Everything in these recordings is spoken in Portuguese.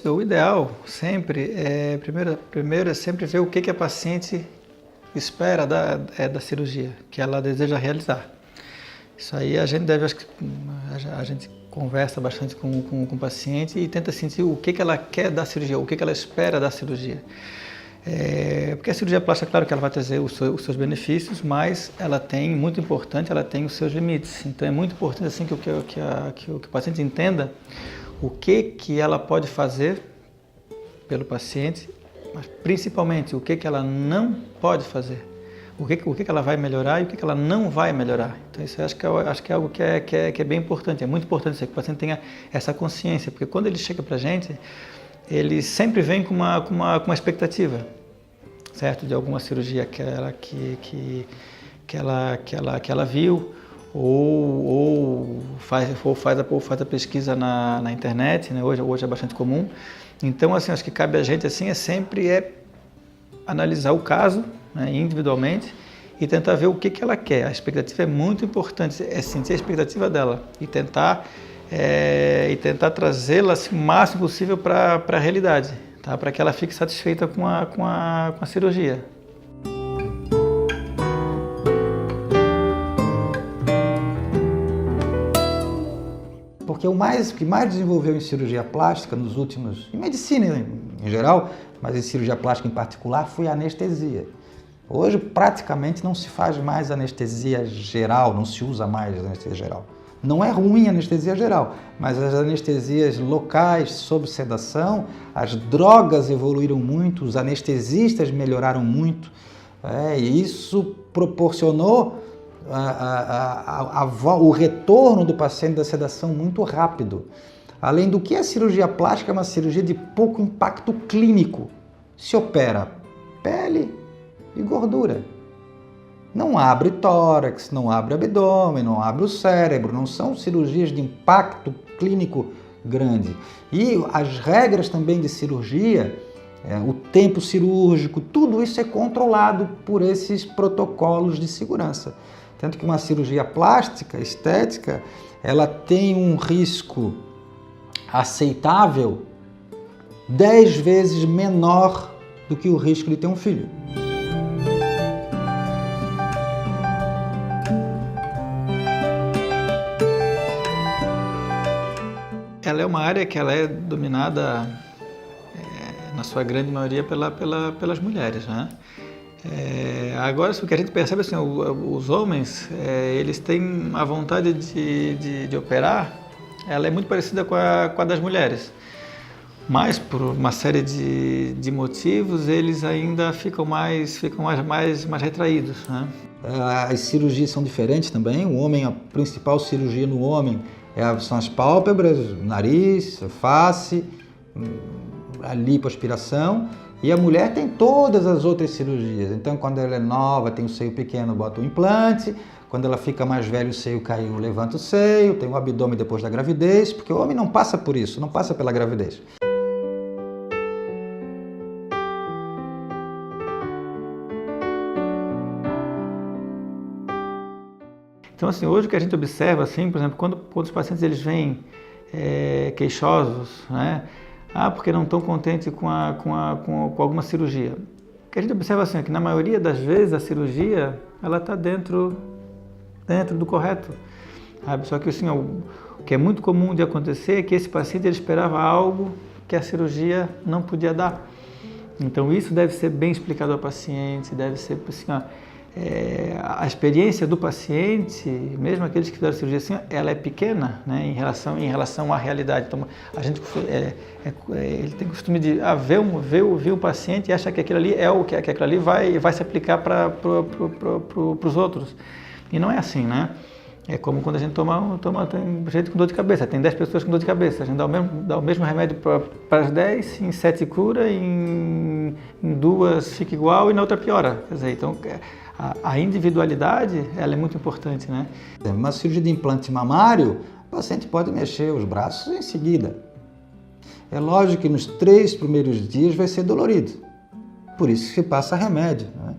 o ideal sempre primeiro é sempre ver o que a paciente espera da cirurgia, que ela deseja realizar. Isso aí a gente acho que a gente conversa bastante com o paciente e tenta sentir o que ela quer da cirurgia, o que ela espera da cirurgia. Porque a cirurgia plástica, claro que ela vai trazer os seus benefícios, mas ela tem, muito importante, ela tem os seus limites. Então é muito importante assim, que o paciente entenda o que ela pode fazer pelo paciente, mas principalmente o que ela não pode fazer. O que ela vai melhorar e o que ela não vai melhorar. Então isso eu acho que é algo que é bem importante. É muito importante que o paciente tenha essa consciência, porque quando ele chega para a gente, ele sempre vem com uma expectativa, certo? De alguma cirurgia que ela viu, ou faz a pesquisa na internet, né? Hoje é bastante comum. Então, assim, acho que cabe a gente assim, sempre analisar o caso, né, individualmente, e tentar ver o que ela quer. A expectativa é muito importante, é sentir a expectativa dela e tentar trazê-la assim, o máximo possível para a realidade, tá? Para que ela fique satisfeita com a cirurgia. Porque o que mais desenvolveu em cirurgia plástica nos últimos, em medicina em geral, mas em cirurgia plástica em particular, foi a anestesia. Hoje praticamente não se faz mais anestesia geral, não se usa mais anestesia geral. Não é ruim a anestesia geral, mas as anestesias locais sob sedação, as drogas evoluíram muito, os anestesistas melhoraram muito, e isso proporcionou o retorno do paciente da sedação muito rápido. Além do que, a cirurgia plástica é uma cirurgia de pouco impacto clínico. Se opera pele e gordura. Não abre tórax, não abre abdômen, não abre o cérebro, não são cirurgias de impacto clínico grande. E as regras também de cirurgia, o tempo cirúrgico, tudo isso é controlado por esses protocolos de segurança. Tanto que uma cirurgia plástica, estética, ela tem um risco aceitável 10 vezes menor do que o risco de ter um filho. Ela é uma área que ela é dominada, na sua grande maioria, pelas mulheres, né? Agora, o que a gente percebe assim, os homens, eles têm a vontade de operar, ela é muito parecida com a das mulheres, mas por uma série de motivos eles ainda ficam mais retraídos, né? As cirurgias são diferentes também. O homem, a principal cirurgia no homem são as pálpebras, nariz, face, a lipoaspiração. E a mulher tem todas as outras cirurgias. Então, quando ela é nova, tem o seio pequeno, bota o implante. Quando ela fica mais velha, o seio caiu, levanta o seio. Tem o abdômen depois da gravidez, porque o homem não passa por isso, não passa pela gravidez. Então, assim, hoje o que a gente observa, assim, por exemplo, quando os pacientes eles vêm queixosos, né? Porque não estão contentes com alguma cirurgia. O que a gente observa assim, é que na maioria das vezes a cirurgia ela está dentro do correto. Sabe? Só que assim, o que é muito comum de acontecer é que esse paciente ele esperava algo que a cirurgia não podia dar. Então isso deve ser bem explicado ao paciente, deve ser assim, a experiência do paciente, mesmo aqueles que fizeram cirurgia assim, ela é pequena, né, em relação à realidade. Então, a gente ele tem costume de ver o paciente e achar que aquilo ali que aquilo ali vai se aplicar para os outros. E não é assim, né? É como quando a gente tem gente com dor de cabeça, tem 10 pessoas com dor de cabeça, a gente dá o mesmo remédio para as 10, em 7 cura, em 2 fica igual e na outra piora. Quer dizer, então a individualidade ela é muito importante, né? Uma cirurgia de implante mamário, o paciente pode mexer os braços em seguida. É lógico que nos 3 primeiros dias vai ser dolorido, por isso que se passa remédio, né?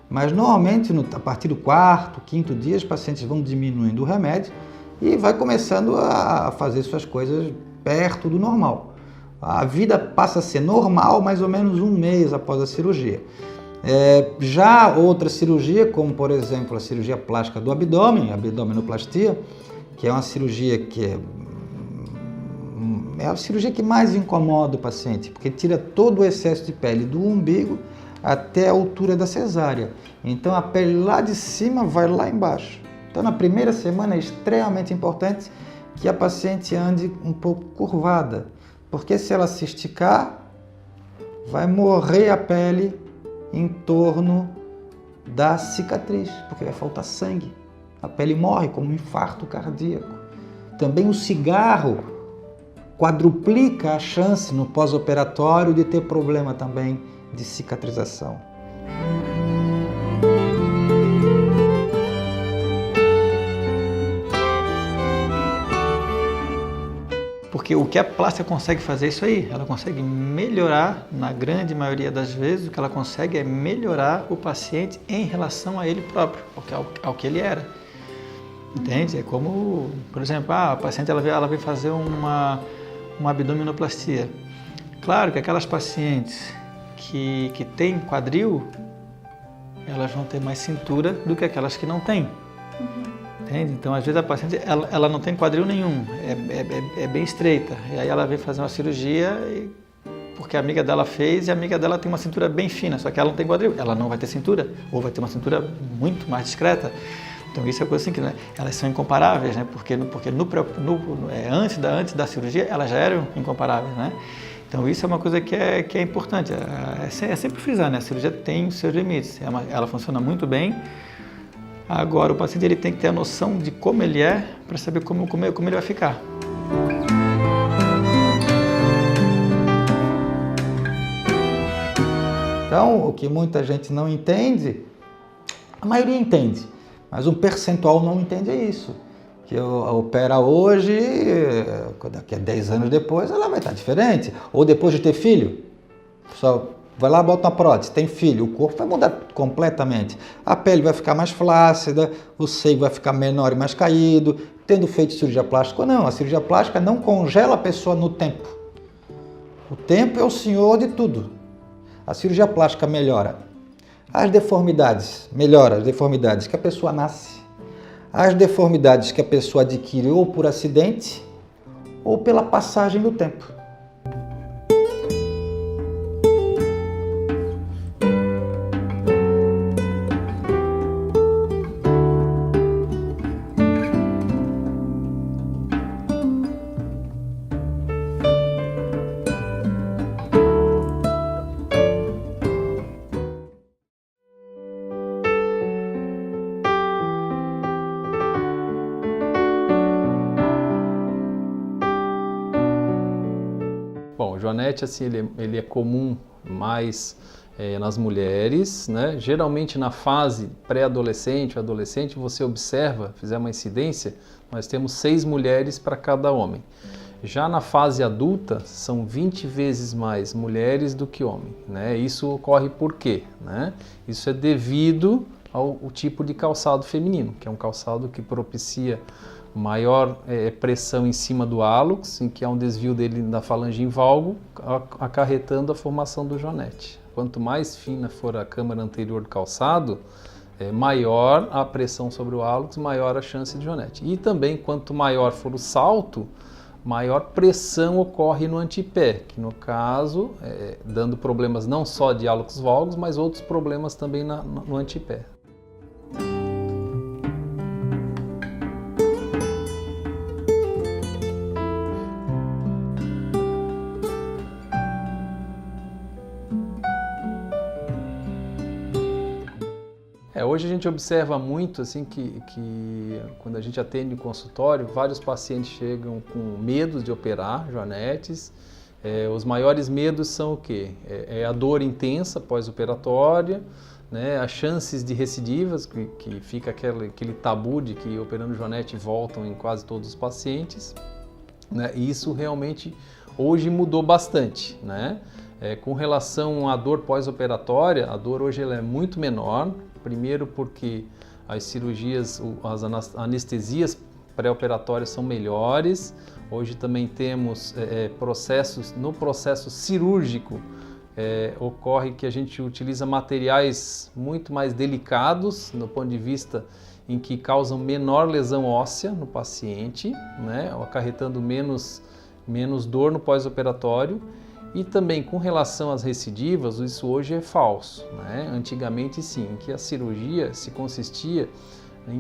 Mas normalmente a partir do 4º, 5º dia os pacientes vão diminuindo o remédio e vai começando a fazer suas coisas perto do normal. A vida passa a ser normal mais ou menos um mês após a cirurgia. Já outra cirurgia, como por exemplo a cirurgia plástica do abdômen, a abdominoplastia, que é uma cirurgia que é a cirurgia que mais incomoda o paciente, porque tira todo o excesso de pele do umbigo até a altura da cesárea. Então a pele lá de cima vai lá embaixo. Então na primeira semana é extremamente importante que a paciente ande um pouco curvada, porque se ela se esticar, vai morrer a pele em torno da cicatriz, porque vai faltar sangue. A pele morre como um infarto cardíaco. Também o cigarro quadruplica a chance no pós-operatório de ter problema também de cicatrização. Porque o que a plástica consegue fazer é isso aí, ela consegue melhorar, na grande maioria das vezes, o que ela consegue é melhorar o paciente em relação a ele próprio, ao que ele era. Entende? É como, por exemplo, a paciente ela vem fazer uma abdominoplastia. Claro que aquelas pacientes que têm quadril, elas vão ter mais cintura do que aquelas que não têm. Entende? Então, às vezes a paciente ela não tem quadril nenhum, é bem estreita. E aí ela vem fazer uma cirurgia porque a amiga dela fez e a amiga dela tem uma cintura bem fina, só que ela não tem quadril. Ela não vai ter cintura, ou vai ter uma cintura muito mais discreta. Então isso é coisa assim que, né, elas são incomparáveis, né? Porque antes da cirurgia elas já eram incomparáveis, né? Então isso é uma coisa que é importante. É sempre frisar, né? A cirurgia tem os seus limites. Ela funciona muito bem. Agora o paciente ele tem que ter a noção de como ele é para saber como ele vai ficar. Então, o que muita gente não entende, a maioria entende, mas um percentual não entende é isso. Que opera hoje, daqui a 10 anos depois, ela vai estar diferente. Ou depois de ter filho, só vai lá, bota uma prótese, tem filho, o corpo vai mudar completamente. A pele vai ficar mais flácida, o seio vai ficar menor e mais caído. Tendo feito cirurgia plástica ou não, a cirurgia plástica não congela a pessoa no tempo. O tempo é o senhor de tudo. A cirurgia plástica melhora as deformidades, melhora as deformidades que a pessoa nasce, as deformidades que a pessoa adquire ou por acidente ou pela passagem do tempo. Bom, o joanete assim, ele é comum mais nas mulheres, né? Geralmente na fase pré-adolescente ou adolescente, você observa, fizer uma incidência, nós temos 6 mulheres para cada homem. Já na fase adulta, são 20 vezes mais mulheres do que homem, né? Isso ocorre por quê, né? Isso é devido ao tipo de calçado feminino, que é um calçado que propicia maior pressão em cima do hálux, em que há um desvio dele da falange em valgo, acarretando a formação do joanete. Quanto mais fina for a câmara anterior do calçado, maior a pressão sobre o hálux, maior a chance de joanete. E também, quanto maior for o salto, maior pressão ocorre no antepé, que no caso, dando problemas não só de hálux valgus, mas outros problemas também no antepé. Hoje a gente observa muito assim que quando a gente atende no consultório, vários pacientes chegam com medos de operar joanetes. Os maiores medos são o quê? A dor intensa pós-operatória, né? As chances de recidivas, que fica aquele tabu de que operando joanete voltam em quase todos os pacientes, né? E isso realmente hoje mudou bastante, né? Com relação à dor pós-operatória, a dor hoje ela é muito menor. Primeiro porque as cirurgias, as anestesias pré-operatórias são melhores, Hoje também temos processos, no processo cirúrgico, ocorre que a gente utiliza materiais muito mais delicados, do ponto de vista em que causam menor lesão óssea no paciente, né, acarretando menos dor no pós-operatório. E também com relação às recidivas, isso hoje é falso, né? Antigamente sim, em que a cirurgia se consistia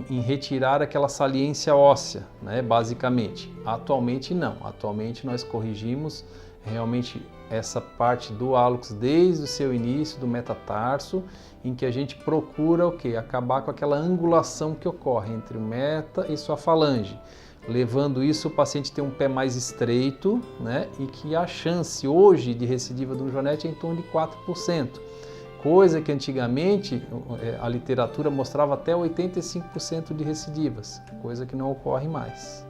em retirar aquela saliência óssea, né, basicamente. Atualmente não, atualmente nós corrigimos realmente essa parte do hálux desde o seu início, do metatarso, em que a gente procura o quê? Acabar com aquela angulação que ocorre entre o meta e sua falange, levando isso o paciente a ter um pé mais estreito, né, e que a chance hoje de recidiva do joanete é em torno de 4%, coisa que antigamente a literatura mostrava até 85% de recidivas, coisa que não ocorre mais.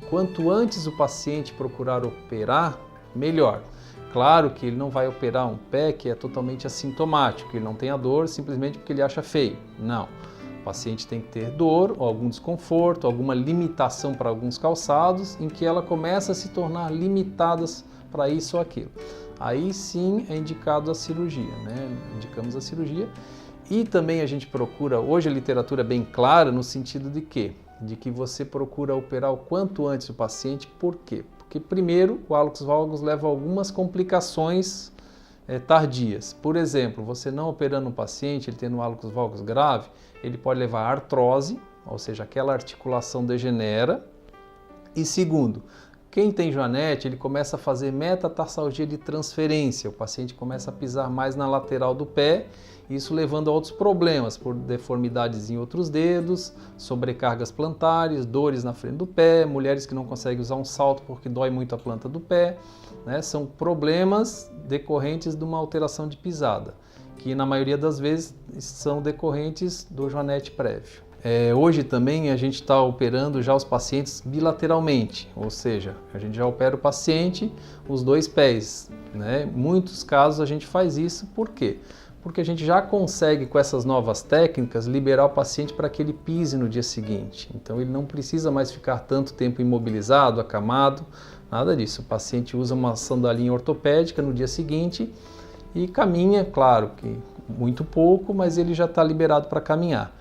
Quanto antes o paciente procurar operar, melhor. Claro que ele não vai operar um pé que é totalmente assintomático, ele não tem a dor simplesmente porque ele acha feio. Não. O paciente tem que ter dor, ou algum desconforto, alguma limitação para alguns calçados, em que ela começa a se tornar limitadas para isso ou aquilo. Aí sim é indicado a cirurgia, né? Indicamos a cirurgia. E também a gente procura, hoje a literatura é bem clara no sentido de quê? De que você procura operar o quanto antes o paciente. Por quê? Porque primeiro o hálux valgus leva a algumas complicações tardias. Por exemplo, você não operando um paciente, ele tendo um hálux valgus grave, ele pode levar a artrose, ou seja, aquela articulação degenera. E segundo, quem tem joanete, ele começa a fazer metatarsalgia de transferência, o paciente começa a pisar mais na lateral do pé, isso levando a outros problemas, por deformidades em outros dedos, sobrecargas plantares, dores na frente do pé, mulheres que não conseguem usar um salto porque dói muito a planta do pé, né? São problemas decorrentes de uma alteração de pisada, que na maioria das vezes são decorrentes do joanete prévio. Hoje também a gente está operando já os pacientes bilateralmente, ou seja, a gente já opera o paciente os dois pés, né? Em muitos casos a gente faz isso, por quê? Porque a gente já consegue com essas novas técnicas liberar o paciente para que ele pise no dia seguinte. Então ele não precisa mais ficar tanto tempo imobilizado, acamado, nada disso. O paciente usa uma sandalinha ortopédica no dia seguinte e caminha, claro que muito pouco, mas ele já está liberado para caminhar.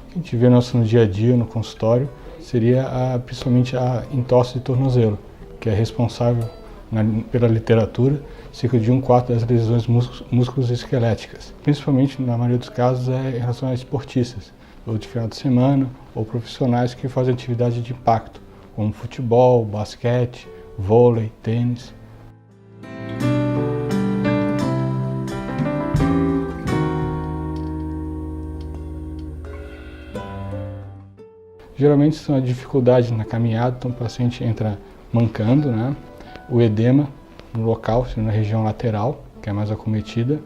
A gente vê no dia a dia, no consultório, seria principalmente a entorse de tornozelo, que é responsável, pela literatura, cerca de 1/4 das lesões musculoesqueléticas. Principalmente, na maioria dos casos, em relação a esportistas, ou de final de semana, ou profissionais que fazem atividade de impacto, como futebol, basquete, vôlei, tênis. Geralmente são a dificuldade na caminhada, então o paciente entra mancando, né? O edema no local, na região lateral, que é mais acometida,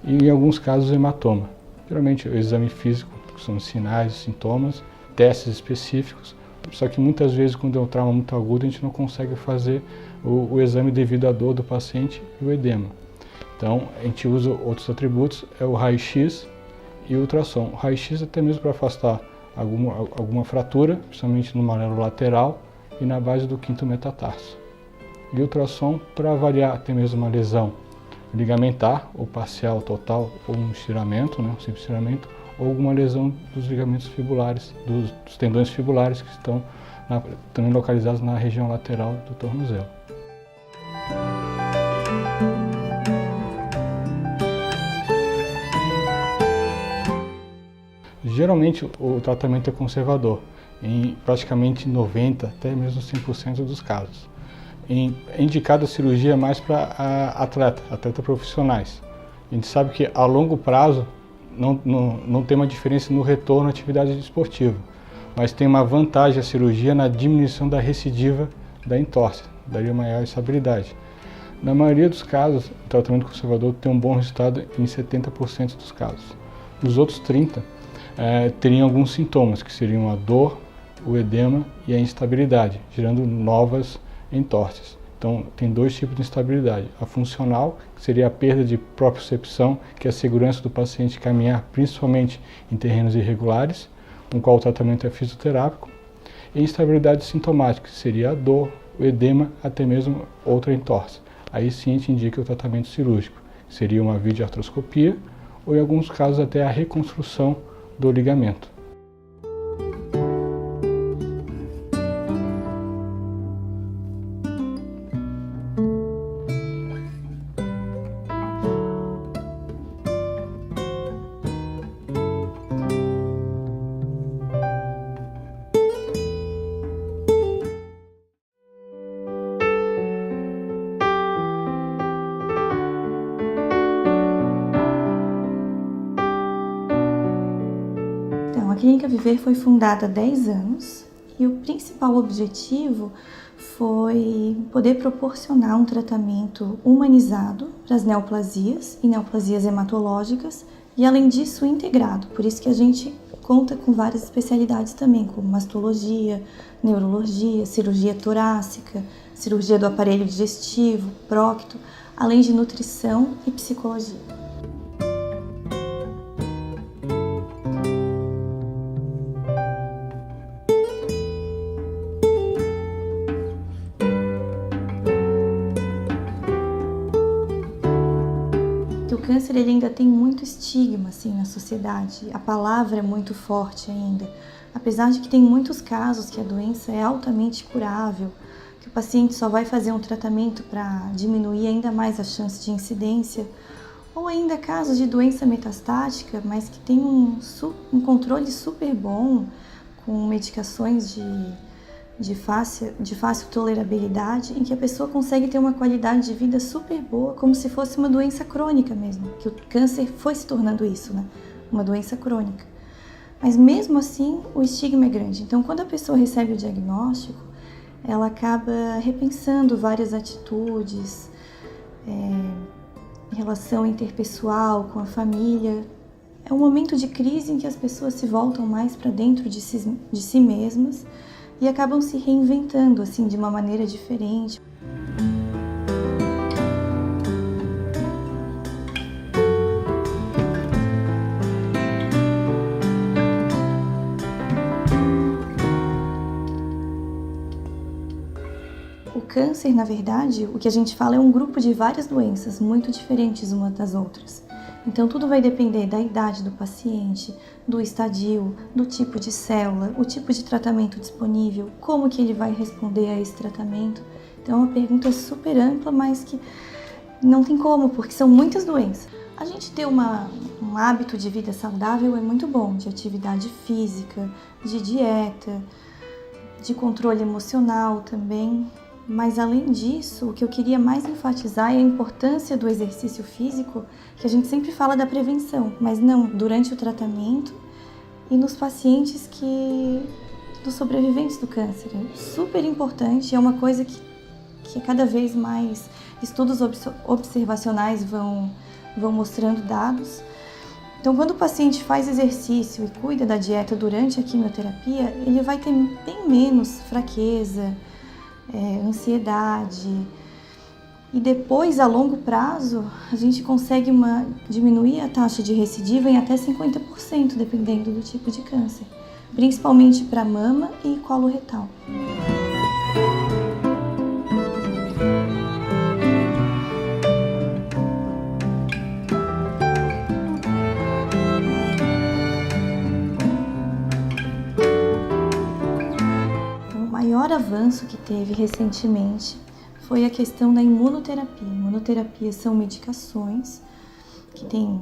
e em alguns casos hematoma. Geralmente o exame físico, que são os sinais, os sintomas, testes específicos, só que muitas vezes quando é um trauma muito agudo a gente não consegue fazer o exame devido à dor do paciente e o edema. Então a gente usa outros atributos, é o raio-x e o ultrassom. O raio-x até mesmo para afastar alguma fratura, principalmente no malelo lateral e na base do quinto metatarso. E ultrassom para avaliar até mesmo uma lesão ligamentar, ou parcial, total, ou um estiramento, né, um simples estiramento, ou alguma lesão dos ligamentos fibulares, dos tendões fibulares que estão também localizados na região lateral do tornozelo. Geralmente o tratamento é conservador, em praticamente 90% até mesmo 100% dos casos. É indicado a cirurgia mais para atletas profissionais. A gente sabe que a longo prazo não tem uma diferença no retorno à atividade esportiva. mas tem uma vantagem a cirurgia na diminuição da recidiva da entorse, daria maior estabilidade. Na maioria dos casos, o tratamento conservador tem um bom resultado em 70% dos casos. Nos outros 30%, teriam alguns sintomas, que seriam a dor, o edema e a instabilidade, gerando novas entorses. Então, tem dois tipos de instabilidade. A funcional, que seria a perda de propriocepção, que é a segurança do paciente caminhar, principalmente em terrenos irregulares, com qual o tratamento é fisioterápico. E a instabilidade sintomática, que seria a dor, o edema, até mesmo outra entorse. Aí sim a gente indica o tratamento cirúrgico, que seria uma videoartroscopia ou, em alguns casos, até a reconstrução do ligamento. A Clínica Viver foi fundada há 10 anos e o principal objetivo foi poder proporcionar um tratamento humanizado para as neoplasias e neoplasias hematológicas e, além disso, integrado. Por isso que a gente conta com várias especialidades também, como mastologia, neurologia, cirurgia torácica, cirurgia do aparelho digestivo, prócto, além de nutrição e psicologia. O câncer ele ainda tem muito estigma assim, na sociedade, a palavra é muito forte ainda, apesar de que tem muitos casos que a doença é altamente curável, que o paciente só vai fazer um tratamento para diminuir ainda mais a chance de incidência, ou ainda casos de doença metastática, mas que tem um controle super bom, com medicações de fácil tolerabilidade, em que a pessoa consegue ter uma qualidade de vida super boa, como se fosse uma doença crônica mesmo, que o câncer foi se tornando isso, né? Uma doença crônica. Mas mesmo assim, o estigma é grande. Então, quando a pessoa recebe o diagnóstico, ela acaba repensando várias atitudes, relação interpessoal com a família. É um momento de crise em que as pessoas se voltam mais para dentro de si mesmas, e acabam se reinventando assim de uma maneira diferente. O câncer, na verdade, o que a gente fala é um grupo de várias doenças muito diferentes umas das outras. Então tudo vai depender da idade do paciente, do estadio, do tipo de célula, o tipo de tratamento disponível, como que ele vai responder a esse tratamento. Então é uma pergunta super ampla, mas que não tem como, porque são muitas doenças. A gente ter um hábito de vida saudável é muito bom, de atividade física, de dieta, de controle emocional também. Mas além disso, o que eu queria mais enfatizar é a importância do exercício físico, que a gente sempre fala da prevenção, mas não durante o tratamento e nos pacientes dos sobreviventes do câncer. É super importante, é uma coisa que cada vez mais estudos observacionais vão mostrando dados. Então, quando o paciente faz exercício e cuida da dieta durante a quimioterapia, ele vai ter bem menos fraqueza, ansiedade, e depois, a longo prazo, a gente consegue diminuir a taxa de recidiva em até 50%, dependendo do tipo de câncer, principalmente para mama e colo retal. O maior avanço que teve recentemente foi a questão da imunoterapia. Imunoterapia são medicações que tem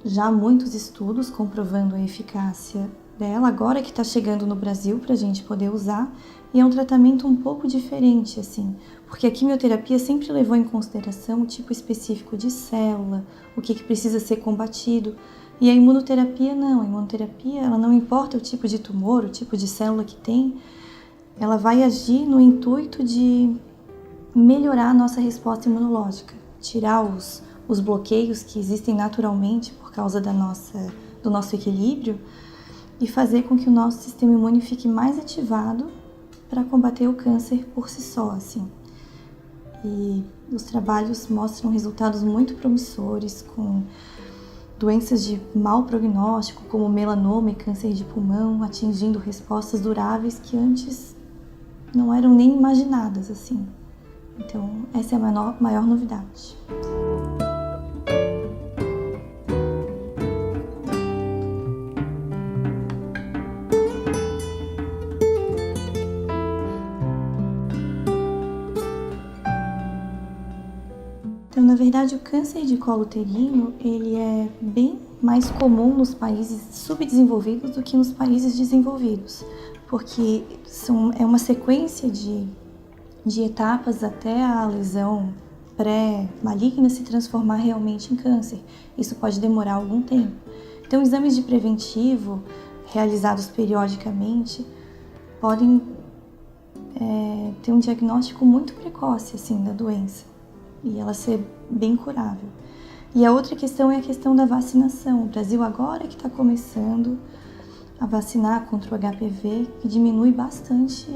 já muitos estudos comprovando a eficácia dela, agora que está chegando no Brasil para a gente poder usar, e é um tratamento um pouco diferente, assim, porque a quimioterapia sempre levou em consideração o tipo específico de célula, o que precisa ser combatido, E a imunoterapia não, a imunoterapia ela não importa o tipo de tumor, o tipo de célula que tem, ela vai agir no intuito de melhorar a nossa resposta imunológica, tirar os bloqueios que existem naturalmente por causa do nosso equilíbrio e fazer com que o nosso sistema imune fique mais ativado para combater o câncer por si só, assim. E os trabalhos mostram resultados muito promissores com doenças de mau prognóstico, como melanoma e câncer de pulmão, atingindo respostas duráveis que antes não eram nem imaginadas, assim. Então, essa é a maior novidade. Então, na verdade, o câncer de colo uterino, ele é bem mais comum nos países subdesenvolvidos do que nos países desenvolvidos, porque é uma sequência de etapas até a lesão pré-maligna se transformar realmente em câncer. Isso pode demorar algum tempo. Então, exames de preventivo realizados periodicamente podem ter um diagnóstico muito precoce assim, da doença e ela ser bem curável. E a outra questão é a questão da vacinação. O Brasil agora que está começando a vacinar contra o HPV, que diminui bastante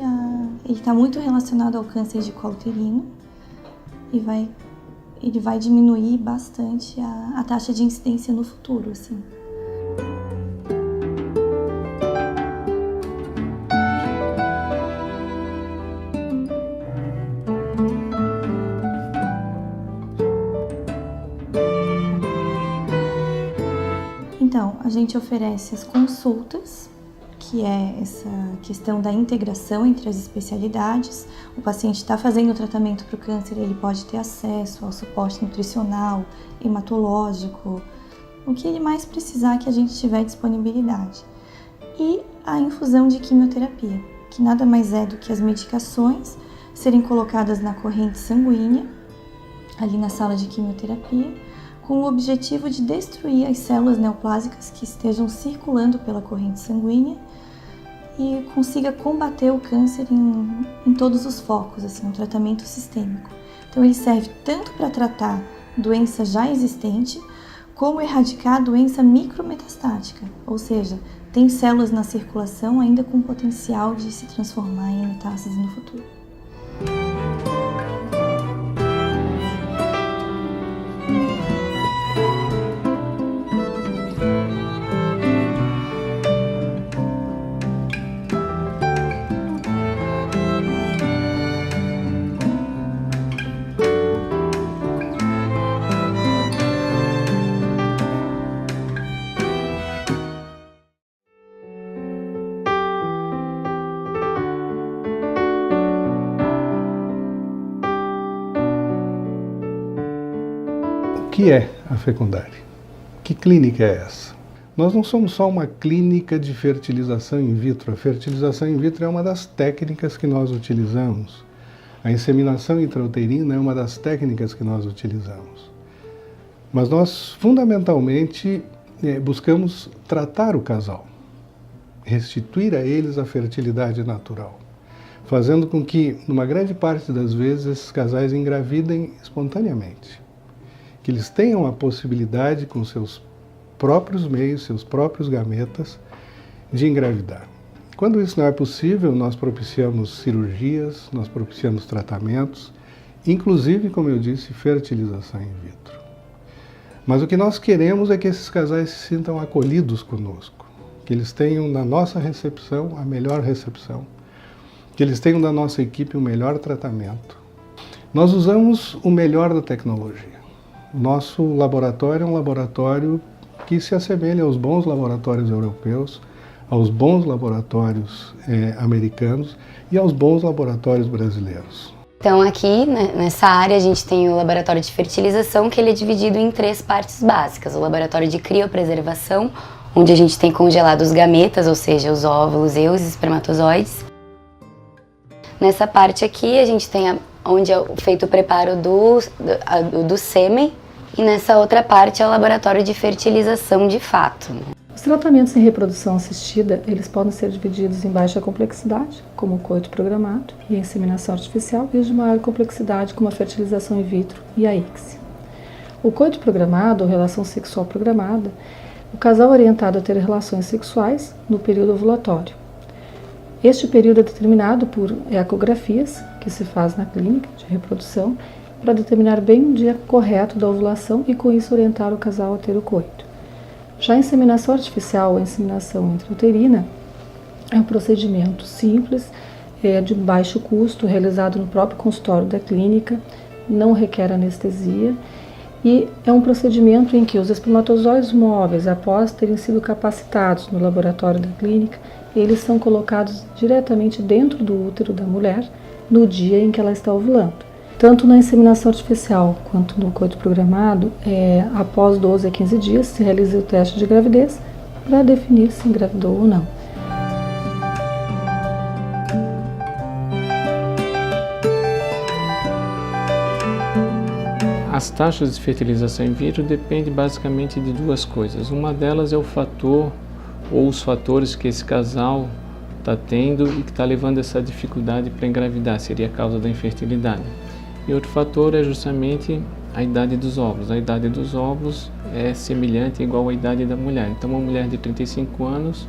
ele está muito relacionado ao câncer de colo uterino e ele vai diminuir bastante a taxa de incidência no futuro, assim. Então, a gente oferece as consultas, que é essa questão da integração entre as especialidades. O paciente está fazendo o tratamento para o câncer, ele pode ter acesso ao suporte nutricional, hematológico, o que ele mais precisar que a gente tiver disponibilidade. E a infusão de quimioterapia, que nada mais é do que as medicações serem colocadas na corrente sanguínea, ali na sala de quimioterapia, com o objetivo de destruir as células neoplásicas que estejam circulando pela corrente sanguínea e consiga combater o câncer em todos os focos, assim, um tratamento sistêmico. Então ele serve tanto para tratar doença já existente, como erradicar a doença micrometastática, ou seja, tem células na circulação ainda com potencial de se transformar em metástases no futuro. O que é a Fecundare? Que clínica é essa? Nós não somos só uma clínica de fertilização in vitro. A fertilização in vitro é uma das técnicas que nós utilizamos. A inseminação intrauterina é uma das técnicas que nós utilizamos. Mas nós, fundamentalmente, buscamos tratar o casal, restituir a eles a fertilidade natural, fazendo com que, numa grande parte das vezes, esses casais engravidem espontaneamente. Que eles tenham a possibilidade, com seus próprios meios, seus próprios gametas, de engravidar. Quando isso não é possível, nós propiciamos cirurgias, nós propiciamos tratamentos, inclusive, como eu disse, fertilização in vitro. Mas o que nós queremos é que esses casais se sintam acolhidos conosco, que eles tenham na nossa recepção a melhor recepção, que eles tenham da nossa equipe o melhor tratamento. Nós usamos o melhor da tecnologia. Nosso laboratório é um laboratório que se assemelha aos bons laboratórios europeus, aos bons laboratórios americanos e aos bons laboratórios brasileiros. Então aqui, né, nessa área, a gente tem o laboratório de fertilização, que ele é dividido em 3 partes básicas. O laboratório de criopreservação, onde a gente tem congelado os gametas, ou seja, os óvulos e os espermatozoides. Nessa parte aqui, a gente tem onde é feito o preparo do sêmen, E nessa outra parte é o laboratório de fertilização de fato. Os tratamentos em reprodução assistida, eles podem ser divididos em baixa complexidade, como o coito programado e a inseminação artificial, e os de maior complexidade, como a fertilização in vitro e a ICSI. O coito programado, ou relação sexual programada, o casal é orientado a ter relações sexuais no período ovulatório. Este período é determinado por ecografias, que se faz na clínica de reprodução, para determinar bem o dia correto da ovulação e com isso orientar o casal a ter o coito. Já a inseminação artificial, a inseminação intrauterina, é um procedimento simples, de baixo custo, realizado no próprio consultório da clínica, não requer anestesia e é um procedimento em que os espermatozoides móveis, após terem sido capacitados no laboratório da clínica, eles são colocados diretamente dentro do útero da mulher no dia em que ela está ovulando. Tanto na inseminação artificial quanto no coito programado, após 12 a 15 dias se realiza o teste de gravidez para definir se engravidou ou não. As taxas de fertilização in vitro dependem basicamente de duas coisas. Uma delas é o fator ou os fatores que esse casal está tendo e que está levando essa dificuldade para engravidar, seria a causa da infertilidade. E outro fator é justamente a idade dos óvulos. A idade dos óvulos é semelhante, igual à idade da mulher. Então, uma mulher de 35 anos,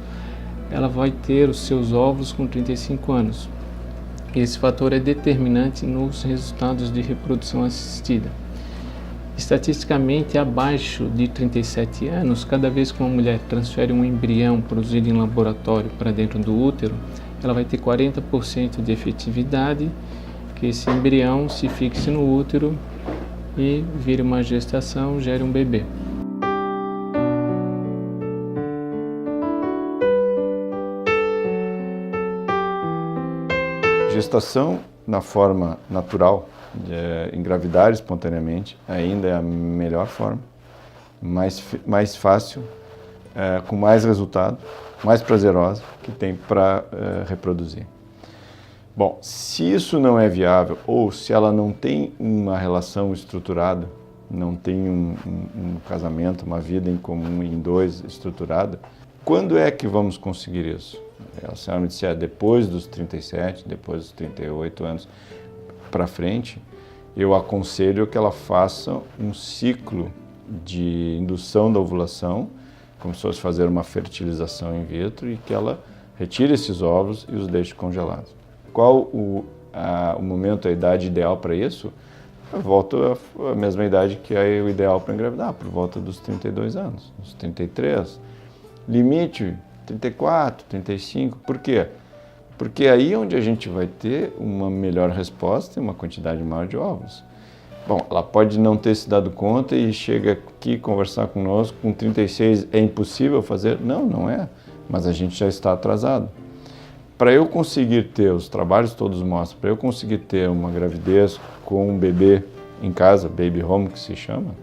ela vai ter os seus óvulos com 35 anos. E esse fator é determinante nos resultados de reprodução assistida. Estatisticamente, abaixo de 37 anos, cada vez que uma mulher transfere um embrião produzido em laboratório para dentro do útero, ela vai ter 40% de efetividade, que esse embrião se fixe no útero e vire uma gestação, gere um bebê. Gestação na forma natural, engravidar espontaneamente, ainda é a melhor forma, mais fácil, com mais resultado, mais prazerosa que tem para reproduzir. Bom, se isso não é viável ou se ela não tem uma relação estruturada, não tem um casamento, uma vida em comum em dois estruturada, quando é que vamos conseguir isso? A senhora me disse, depois dos 37, depois dos 38 anos para frente, eu aconselho que ela faça um ciclo de indução da ovulação, como se fosse fazer uma fertilização in vitro, e que ela retire esses óvulos e os deixe congelados. Qual o momento, a idade ideal para isso? Volta à mesma idade que é o ideal para engravidar, por volta dos 32 anos, dos 33. Limite, 34, 35. Por quê? Porque aí é onde a gente vai ter uma melhor resposta e uma quantidade maior de óvulos. Bom, ela pode não ter se dado conta e chega aqui conversar conosco, com 36 é impossível fazer? Não, não é, mas a gente já está atrasado. Para eu conseguir ter, os trabalhos todos mostram, para eu conseguir ter uma gravidez com um bebê em casa, baby home que se chama,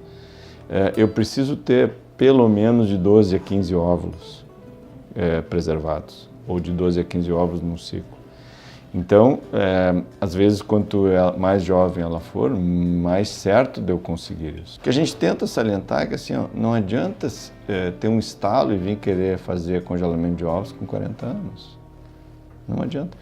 eu preciso ter pelo menos de 12 a 15 óvulos preservados, ou de 12 a 15 óvulos num ciclo. Então, às vezes, quanto mais jovem ela for, mais certo de eu conseguir isso. O que a gente tenta salientar é que assim, não adianta ter um estalo e vir querer fazer congelamento de ovos com 40 anos. Não adianta.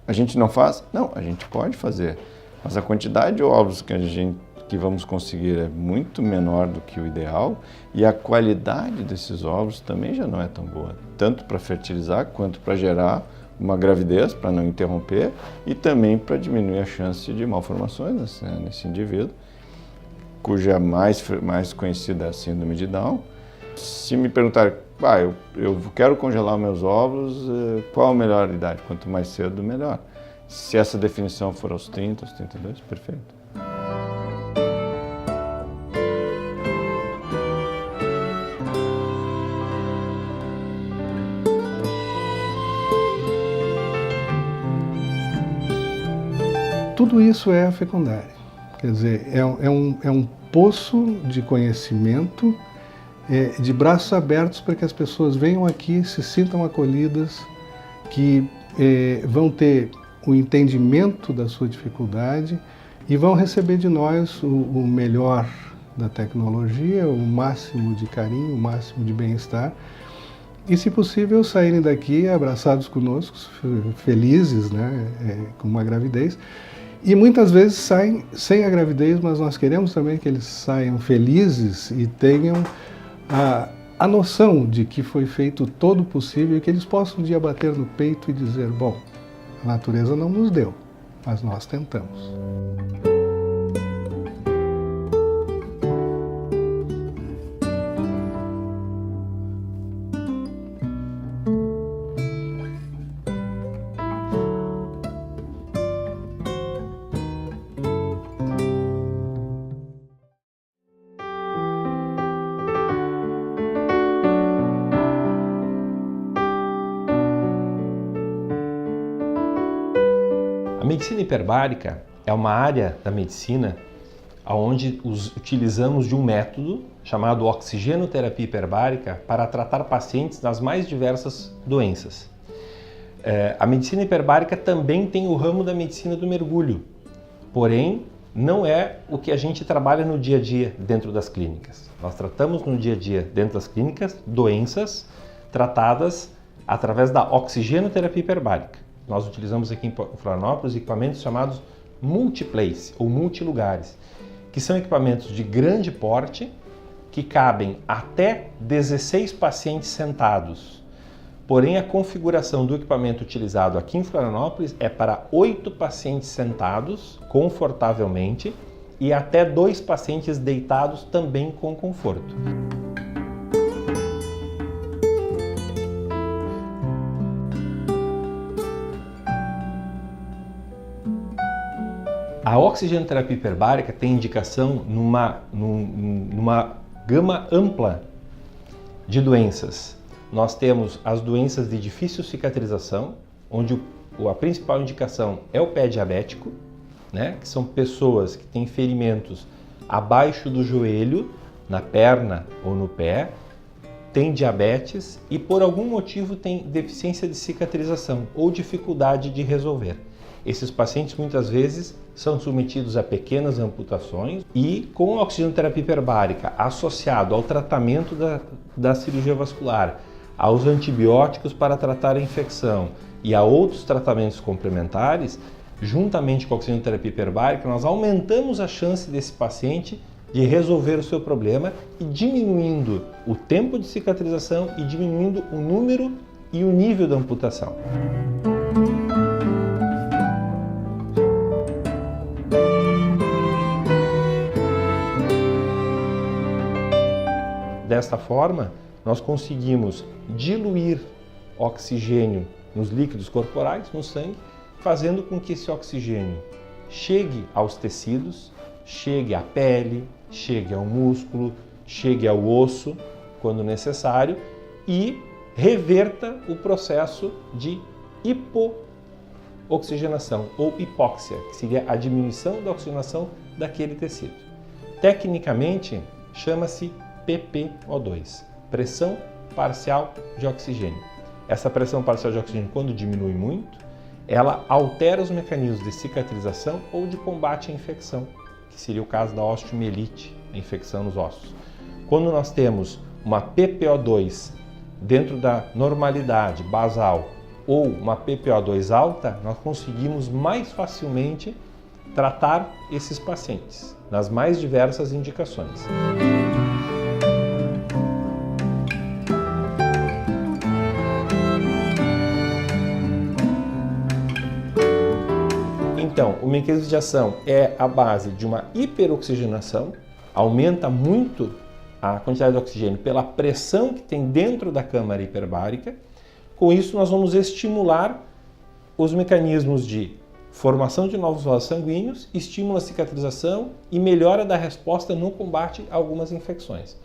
A gente não faz? Não, a gente pode fazer. Mas a quantidade de ovos que vamos conseguir é muito menor do que o ideal e a qualidade desses ovos também já não é tão boa. Tanto para fertilizar quanto para gerar uma gravidez, para não interromper, e também para diminuir a chance de malformações nesse indivíduo, cuja mais conhecida é a síndrome de Down. Se me perguntarem, eu quero congelar meus óvulos, qual a melhor idade? Quanto mais cedo, melhor. Se essa definição for aos 30, aos 32, perfeito. Tudo isso é a fecundária. Quer dizer, é um poço de conhecimento, de braços abertos para que as pessoas venham aqui, se sintam acolhidas, que vão ter o entendimento da sua dificuldade e vão receber de nós o melhor da tecnologia, o máximo de carinho, o máximo de bem-estar. E, se possível, saírem daqui abraçados conosco, felizes, né, com uma gravidez. E muitas vezes saem sem a gravidez, mas nós queremos também que eles saiam felizes e tenham a noção de que foi feito todo o possível e que eles possam um dia bater no peito e dizer, bom, a natureza não nos deu, mas nós tentamos. A medicina hiperbárica é uma área da medicina onde utilizamos de um método chamado oxigenoterapia hiperbárica para tratar pacientes das mais diversas doenças. A medicina hiperbárica também tem o ramo da medicina do mergulho, porém não é o que a gente trabalha no dia a dia dentro das clínicas. Nós tratamos no dia a dia dentro das clínicas doenças tratadas através da oxigenoterapia hiperbárica. Nós utilizamos aqui em Florianópolis equipamentos chamados multiplace ou multilugares, que são equipamentos de grande porte que cabem até 16 pacientes sentados. Porém, a configuração do equipamento utilizado aqui em Florianópolis é para 8 pacientes sentados confortavelmente e até 2 pacientes deitados também com conforto. A oxigenoterapia hiperbárica tem indicação numa gama ampla de doenças. Nós temos as doenças de difícil cicatrização, onde a principal indicação é o pé diabético, né? Que são pessoas que têm ferimentos abaixo do joelho, na perna ou no pé, têm diabetes e por algum motivo têm deficiência de cicatrização ou dificuldade de resolver. Esses pacientes muitas vezes são submetidos a pequenas amputações e com a oxigenoterapia hiperbárica associado ao tratamento da cirurgia vascular, aos antibióticos para tratar a infecção e a outros tratamentos complementares, juntamente com a oxigenoterapia hiperbárica, nós aumentamos a chance desse paciente de resolver o seu problema e diminuindo o tempo de cicatrização e diminuindo o número e o nível da amputação. Desta forma, nós conseguimos diluir oxigênio nos líquidos corporais, no sangue, fazendo com que esse oxigênio chegue aos tecidos, chegue à pele, chegue ao músculo, chegue ao osso, quando necessário, e reverta o processo de hipooxigenação ou hipóxia, que seria a diminuição da oxigenação daquele tecido. Tecnicamente, chama-se PPO2, pressão parcial de oxigênio. Essa pressão parcial de oxigênio, quando diminui muito, ela altera os mecanismos de cicatrização ou de combate à infecção, que seria o caso da osteomielite, a infecção nos ossos. Quando nós temos uma PPO2 dentro da normalidade basal ou uma PPO2 alta, nós conseguimos mais facilmente tratar esses pacientes nas mais diversas indicações. Então, o mecanismo de ação é a base de uma hiperoxigenação, aumenta muito a quantidade de oxigênio pela pressão que tem dentro da câmara hiperbárica. Com isso, nós vamos estimular os mecanismos de formação de novos vasos sanguíneos, estímulo à cicatrização e melhora da resposta no combate a algumas infecções.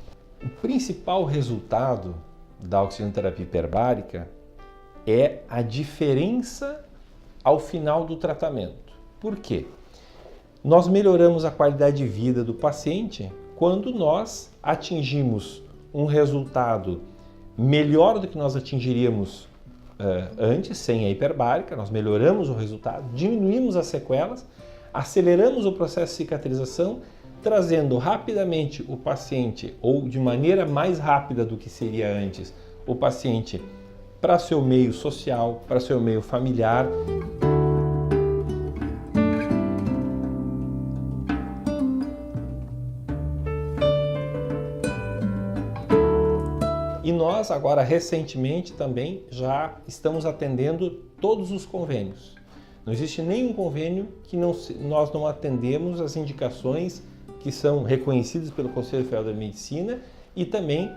O principal resultado da oxigenoterapia hiperbárica é a diferença ao final do tratamento. Por quê? Nós melhoramos a qualidade de vida do paciente quando nós atingimos um resultado melhor do que nós atingiríamos antes, sem a hiperbárica. Nós melhoramos o resultado, diminuímos as sequelas, aceleramos o processo de cicatrização, trazendo rapidamente o paciente, ou de maneira mais rápida do que seria antes, o paciente para seu meio social, para seu meio familiar. E nós agora recentemente também já estamos atendendo todos os convênios. Não existe nenhum convênio que nós não atendemos as indicações que são reconhecidas pelo Conselho Federal da Medicina e também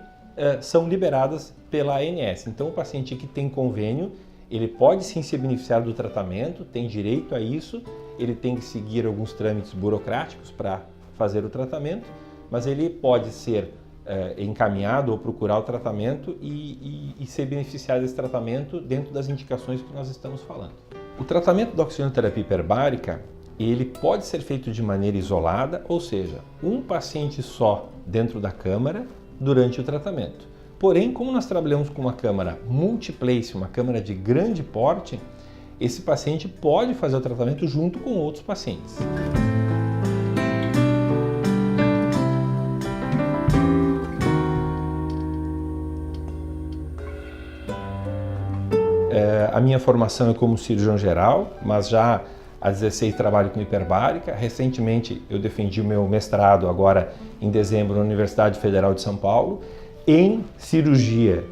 são liberadas pela ANS. Então o paciente que tem convênio, ele pode sim se beneficiar do tratamento, tem direito a isso, ele tem que seguir alguns trâmites burocráticos para fazer o tratamento, mas ele pode ser encaminhado ou procurar o tratamento e ser beneficiado desse tratamento dentro das indicações que nós estamos falando. O tratamento da oxigenoterapia hiperbárica, ele pode ser feito de maneira isolada, ou seja, um paciente só dentro da câmara durante o tratamento. Porém, como nós trabalhamos com uma câmara multiplace, uma câmara de grande porte, esse paciente pode fazer o tratamento junto com outros pacientes. A minha formação é como cirurgião geral, mas já há 16 trabalho com hiperbárica. Recentemente eu defendi o meu mestrado agora em dezembro na Universidade Federal de São Paulo em cirurgia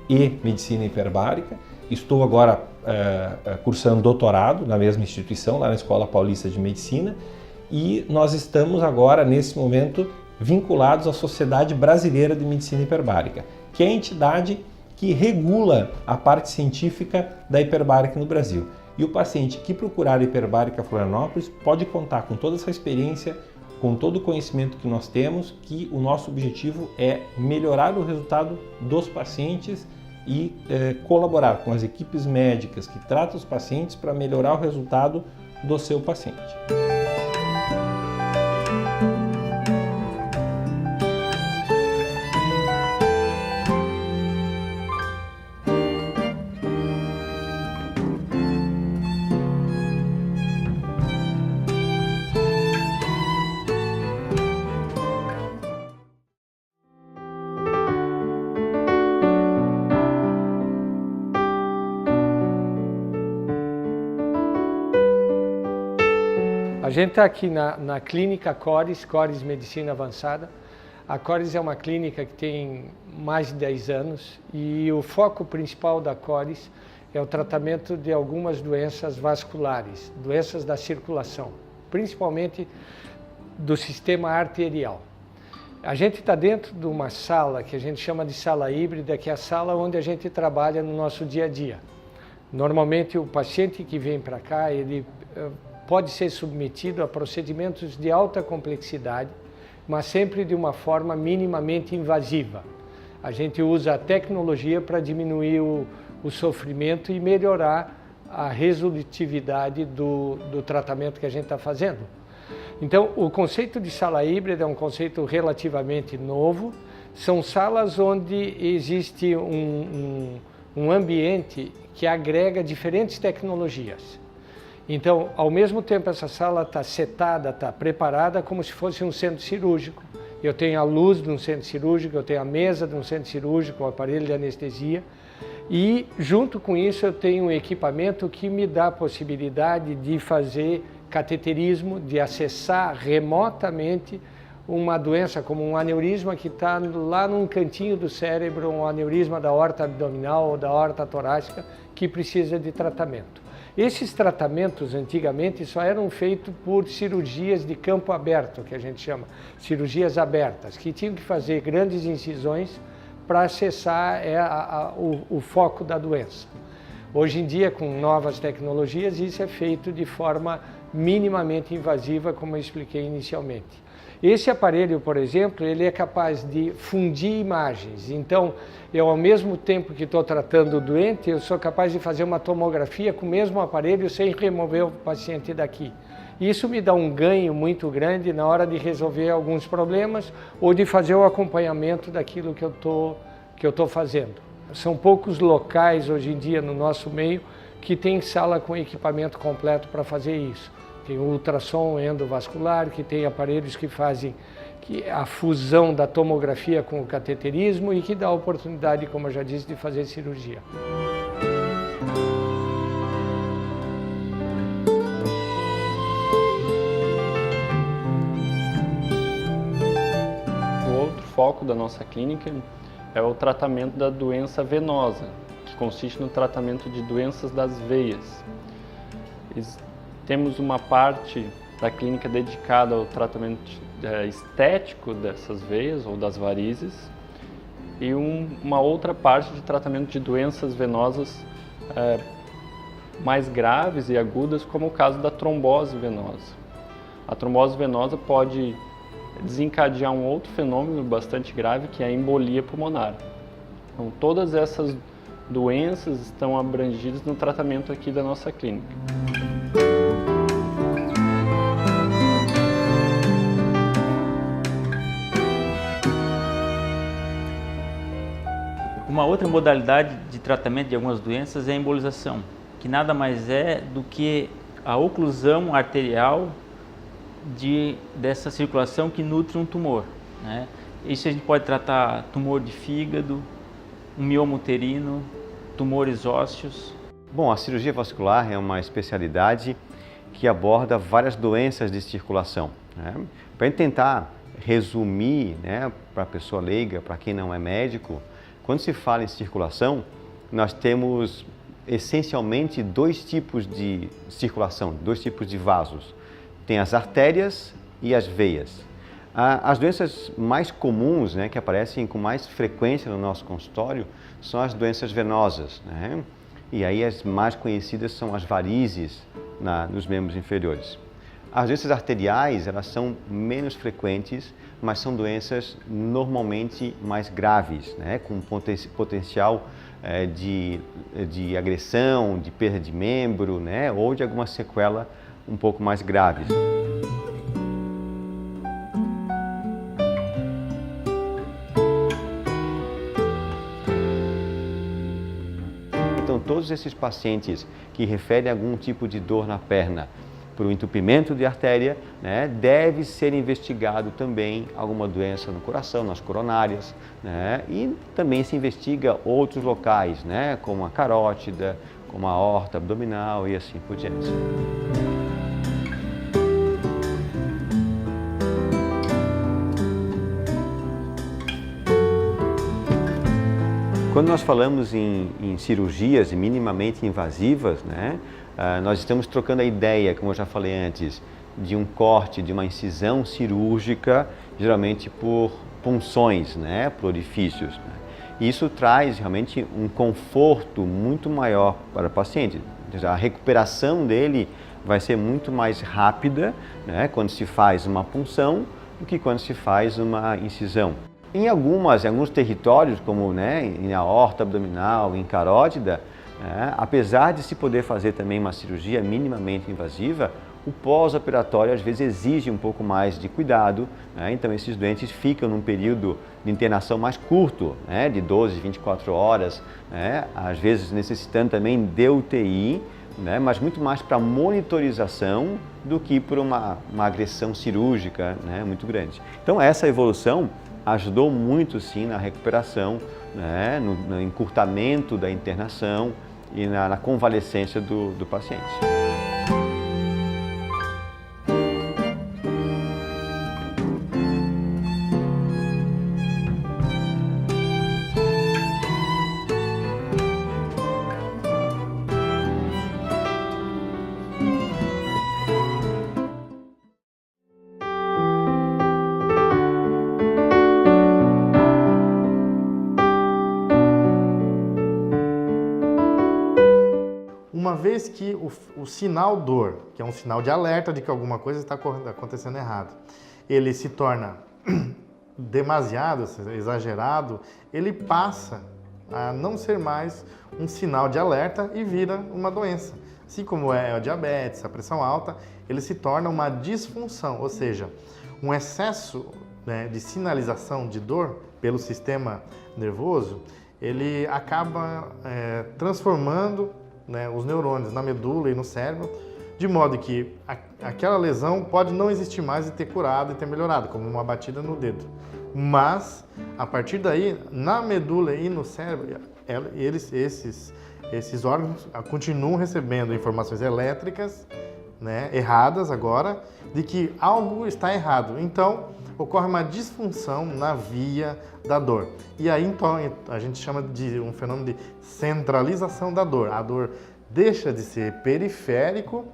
e medicina hiperbárica. Estou agora cursando doutorado na mesma instituição, lá na Escola Paulista de Medicina, e nós estamos agora, nesse momento, vinculados à Sociedade Brasileira de Medicina Hiperbárica, que é a entidade que regula a parte científica da hiperbárica no Brasil. E o paciente que procurar a hiperbárica Florianópolis pode contar com toda essa experiência, com todo o conhecimento que nós temos, que o nosso objetivo é melhorar o resultado dos pacientes e colaborar com as equipes médicas que tratam os pacientes para melhorar o resultado do seu paciente. A gente está aqui na clínica Cores Medicina Avançada. A Cores é uma clínica que tem mais de 10 anos e o foco principal da Cores é o tratamento de algumas doenças vasculares, doenças da circulação, principalmente do sistema arterial. A gente está dentro de uma sala que a gente chama de sala híbrida, que é a sala onde a gente trabalha no nosso dia a dia. Normalmente o paciente que vem para cá, ele pode ser submetido a procedimentos de alta complexidade, mas sempre de uma forma minimamente invasiva. A gente usa a tecnologia para diminuir o sofrimento e melhorar a resolutividade do tratamento que a gente está fazendo. Então, o conceito de sala híbrida é um conceito relativamente novo. São salas onde existe um ambiente que agrega diferentes tecnologias. Então, ao mesmo tempo, essa sala está setada, está preparada como se fosse um centro cirúrgico. Eu tenho a luz de um centro cirúrgico, eu tenho a mesa de um centro cirúrgico, o aparelho de anestesia. E, junto com isso, eu tenho um equipamento que me dá a possibilidade de fazer cateterismo, de acessar remotamente uma doença como um aneurisma que está lá num cantinho do cérebro, um aneurisma da aorta abdominal ou da aorta torácica que precisa de tratamento. Esses tratamentos, antigamente, só eram feitos por cirurgias de campo aberto, que a gente chama, cirurgias abertas, que tinham que fazer grandes incisões para acessar o foco da doença. Hoje em dia, com novas tecnologias, isso é feito de forma minimamente invasiva, como eu expliquei inicialmente. Esse aparelho, por exemplo, ele é capaz de fundir imagens. Então, eu ao mesmo tempo que estou tratando o doente, eu sou capaz de fazer uma tomografia com o mesmo aparelho sem remover o paciente daqui. Isso me dá um ganho muito grande na hora de resolver alguns problemas ou de fazer o acompanhamento daquilo que eu estou fazendo. São poucos locais hoje em dia no nosso meio que tem sala com equipamento completo para fazer isso. Tem o ultrassom endovascular, que tem aparelhos que fazem a fusão da tomografia com o cateterismo e que dá a oportunidade, como eu já disse, de fazer cirurgia. O outro foco da nossa clínica é o tratamento da doença venosa, que consiste no tratamento de doenças das veias. Temos uma parte da clínica dedicada ao tratamento estético dessas veias ou das varizes e uma outra parte de tratamento de doenças venosas mais graves e agudas, como o caso da trombose venosa. A trombose venosa pode desencadear um outro fenômeno bastante grave, que é a embolia pulmonar. Então, todas essas doenças estão abrangidas no tratamento aqui da nossa clínica. Uma outra modalidade de tratamento de algumas doenças é a embolização, que nada mais é do que a oclusão arterial dessa circulação que nutre um tumor, né? Isso a gente pode tratar tumor de fígado, um mioma uterino, tumores ósseos. Bom, a cirurgia vascular é uma especialidade que aborda várias doenças de circulação, né? Para tentar resumir, né, para a pessoa leiga, para quem não é médico, quando se fala em circulação, nós temos essencialmente dois tipos de circulação, dois tipos de vasos. Tem as artérias e as veias. As doenças mais comuns, né, que aparecem com mais frequência no nosso consultório, são as doenças venosas, né? E aí as mais conhecidas são as varizes nos membros inferiores. As doenças arteriais, elas são menos frequentes, mas são doenças normalmente mais graves, né? Com potencial de agressão, de perda de membro, né? Ou de alguma sequela um pouco mais graves. Então, todos esses pacientes que referem algum tipo de dor na perna por um entupimento de artéria, né, deve ser investigado também alguma doença no coração, nas coronárias, né, e também se investiga outros locais, né, como a carótida, como a aorta abdominal e assim por diante. Quando nós falamos em cirurgias minimamente invasivas, né, nós estamos trocando a ideia, como eu já falei antes, de um corte, de uma incisão cirúrgica, geralmente por punções, né, por orifícios, né. E isso traz realmente um conforto muito maior para o paciente. A recuperação dele vai ser muito mais rápida, né, quando se faz uma punção do que quando se faz uma incisão. Em alguns territórios, como, né, em aorta abdominal, em carótida, apesar de se poder fazer também uma cirurgia minimamente invasiva, o pós-operatório às vezes exige um pouco mais de cuidado, né? Então esses doentes ficam num período de internação mais curto, né, de 12, 24 horas, né? Às vezes necessitando também de UTI, né, mas muito mais para monitorização do que por uma agressão cirúrgica, né, muito grande. Então essa evolução ajudou muito sim na recuperação, né, no encurtamento da internação e na convalescência do paciente. Uma vez que o sinal dor, que é um sinal de alerta de que alguma coisa está acontecendo errado, ele se torna demasiado, exagerado, ele passa a não ser mais um sinal de alerta e vira uma doença. Assim como é o diabetes, a pressão alta, ele se torna uma disfunção, ou seja, um excesso, né, de sinalização de dor pelo sistema nervoso, ele acaba transformando, né, os neurônios na medula e no cérebro de modo que aquela lesão pode não existir mais e ter curado e ter melhorado, como uma batida no dedo. Mas, a partir daí, na medula e no cérebro, esses órgãos continuam recebendo informações elétricas, né, erradas agora, de que algo está errado. Então, ocorre uma disfunção na via da dor. E aí, então, a gente chama de um fenômeno de centralização da dor. A dor deixa de ser periférico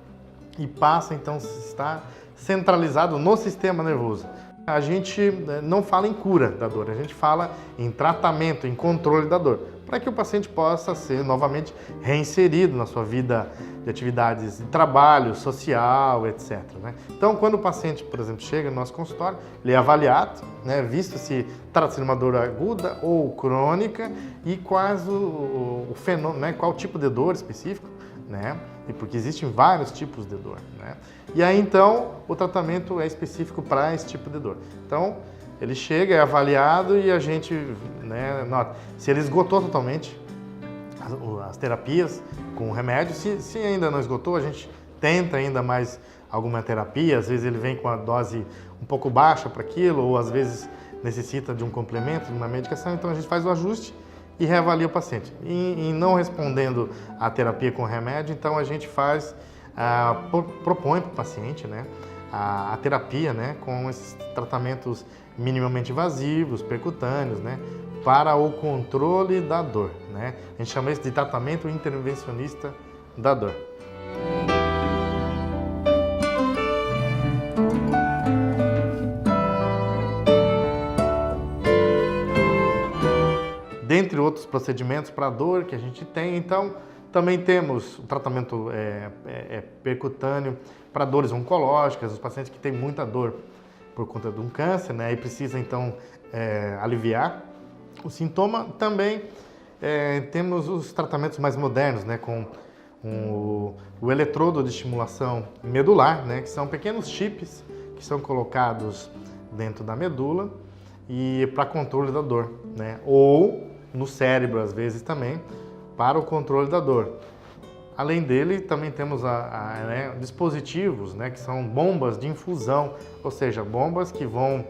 e passa, então, a estar centralizado no sistema nervoso. A gente não fala em cura da dor, a gente fala em tratamento, em controle da dor, para que o paciente possa ser novamente reinserido na sua vida de atividades de trabalho, social, etc. Né? Então, quando o paciente, por exemplo, chega no nosso consultório, ele é avaliado, né, visto se trata-se de uma dor aguda ou crônica e quais o fenômeno, né, qual tipo de dor específico, né? E porque existem vários tipos de dor, né? E aí então o tratamento é específico para esse tipo de dor. Então ele chega, é avaliado e a gente, né, nota se ele esgotou totalmente as terapias com remédio. Se ainda não esgotou, a gente tenta ainda mais alguma terapia. Às vezes ele vem com a dose um pouco baixa para aquilo, ou às vezes necessita de um complemento, de uma medicação. Então a gente faz o ajuste e reavalia o paciente. E não respondendo à terapia com remédio, então a gente faz, propõe para o paciente, né, a terapia, né, com esses tratamentos minimamente invasivos, percutâneos, né, para o controle da dor, né? A gente chama isso de tratamento intervencionista da dor. Dentre outros procedimentos para dor que a gente tem, então, também temos o tratamento percutâneo para dores oncológicas, os pacientes que têm muita dor por conta de um câncer, né, e precisa, então, aliviar o sintoma. Também temos os tratamentos mais modernos, né, com o eletrodo de estimulação medular, né, que são pequenos chips que são colocados dentro da medula e para controle da dor, né, ou no cérebro, às vezes, também, para o controle da dor. Além dele, também temos dispositivos, né, que são bombas de infusão, ou seja, bombas que vão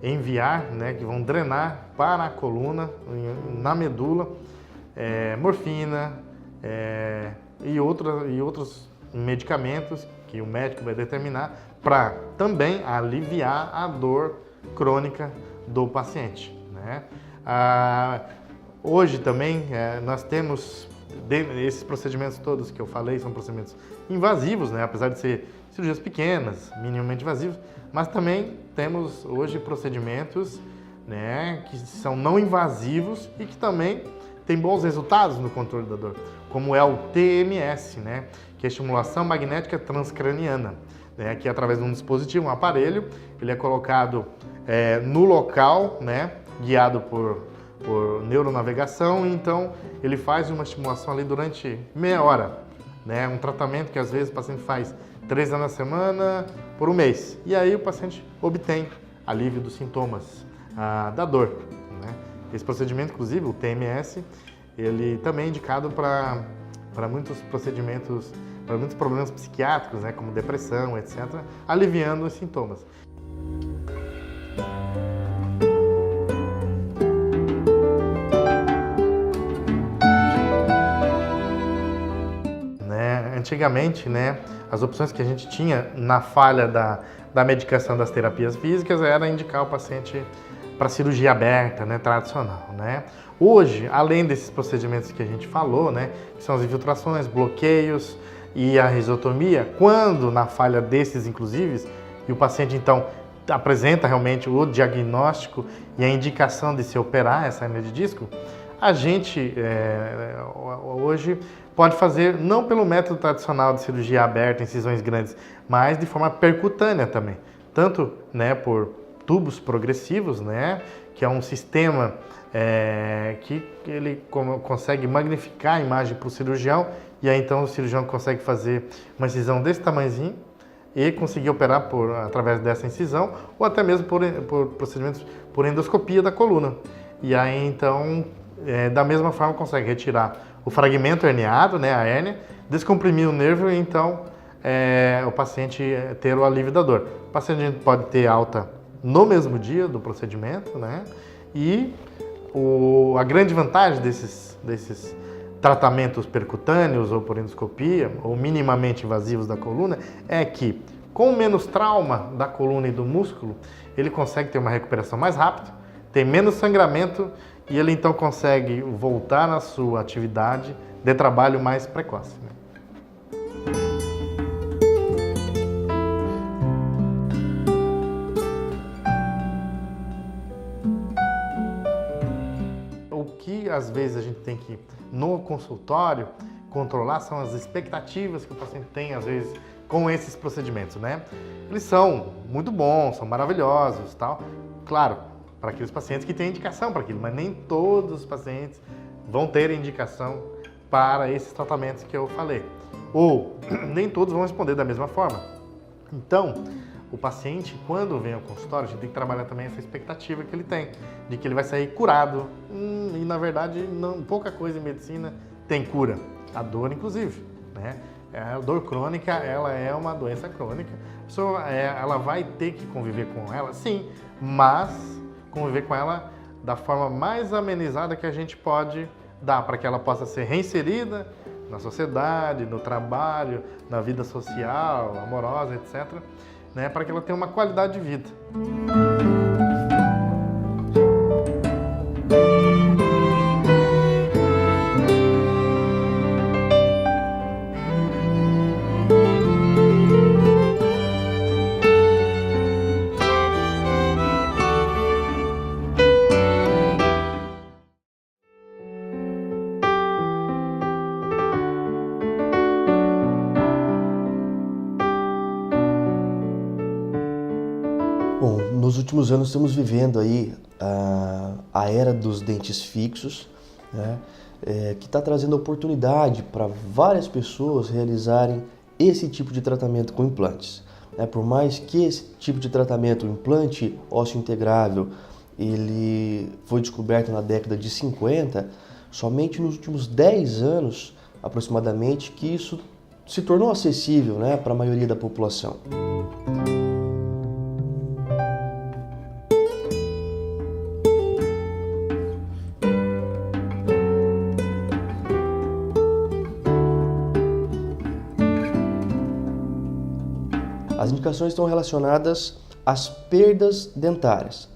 enviar, né, que vão drenar para a coluna, na medula, morfina e outros medicamentos que o médico vai determinar para também aliviar a dor crônica do paciente, né? Hoje também nós temos esses procedimentos todos que eu falei, são procedimentos invasivos, né? Apesar de ser cirurgias pequenas, minimamente invasivos, mas também temos hoje procedimentos, né, que são não invasivos e que também têm bons resultados no controle da dor, como é o TMS, né, que é a estimulação magnética transcraniana, né, que através de um dispositivo, um aparelho, ele é colocado no local, né, guiado por neuronavegação, e então ele faz uma estimulação ali durante meia hora, né? Um tratamento que às vezes o paciente faz 3 vezes na semana por um mês, e aí o paciente obtém alívio dos sintomas da dor, né? Esse procedimento, inclusive, o TMS, ele também é indicado para muitos procedimentos, para muitos problemas psiquiátricos, né, como depressão, etc., aliviando os sintomas. Antigamente, né, as opções que a gente tinha na falha da medicação das terapias físicas era indicar o paciente para cirurgia aberta, né, tradicional, né? Hoje, além desses procedimentos que a gente falou, né, que são as infiltrações, bloqueios e a risotomia, quando na falha desses, inclusive, e o paciente então apresenta realmente o diagnóstico e a indicação de se operar essa hernia de disco, a gente hoje pode fazer não pelo método tradicional de cirurgia aberta, incisões grandes, mas de forma percutânea também, tanto, né, por tubos progressivos, né, que é um sistema que ele consegue magnificar a imagem para o cirurgião, e aí então o cirurgião consegue fazer uma incisão desse tamanhozinho e conseguir operar através dessa incisão, ou até mesmo por procedimentos por endoscopia da coluna. E aí então, da mesma forma, consegue retirar o fragmento herniado, né, a hérnia, descomprimir o nervo e então o paciente ter o alívio da dor. O paciente pode ter alta no mesmo dia do procedimento, né? E a grande vantagem desses tratamentos percutâneos ou por endoscopia ou minimamente invasivos da coluna é que com menos trauma da coluna e do músculo, ele consegue ter uma recuperação mais rápida, tem menos sangramento e ele então consegue voltar na sua atividade de trabalho mais precoce. Né? O que às vezes a gente tem que, no consultório, controlar são as expectativas que o paciente tem, às vezes, com esses procedimentos, né? Eles são muito bons, são maravilhosos, tal. Claro, para aqueles pacientes que têm indicação para aquilo, mas nem todos os pacientes vão ter indicação para esses tratamentos que eu falei. Ou nem todos vão responder da mesma forma. Então, o paciente, quando vem ao consultório, a gente tem que trabalhar também essa expectativa que ele tem, de que ele vai sair curado. E, na verdade, pouca coisa em medicina tem cura. A dor, inclusive, né? A dor crônica, ela é uma doença crônica. A pessoa, ela vai ter que conviver com ela, sim, mas conviver com ela da forma mais amenizada que a gente pode dar, para que ela possa ser reinserida na sociedade, no trabalho, na vida social, amorosa, etc., né, para que ela tenha uma qualidade de vida. Bom, nos últimos anos estamos vivendo aí a era dos dentes fixos, né, que está trazendo oportunidade para várias pessoas realizarem esse tipo de tratamento com implantes. Por mais que esse tipo de tratamento, o implante ósseo integrável, ele foi descoberto na década de 50, somente nos últimos 10 anos, aproximadamente, que isso se tornou acessível, né, para a maioria da população. As indicações estão relacionadas às perdas dentárias.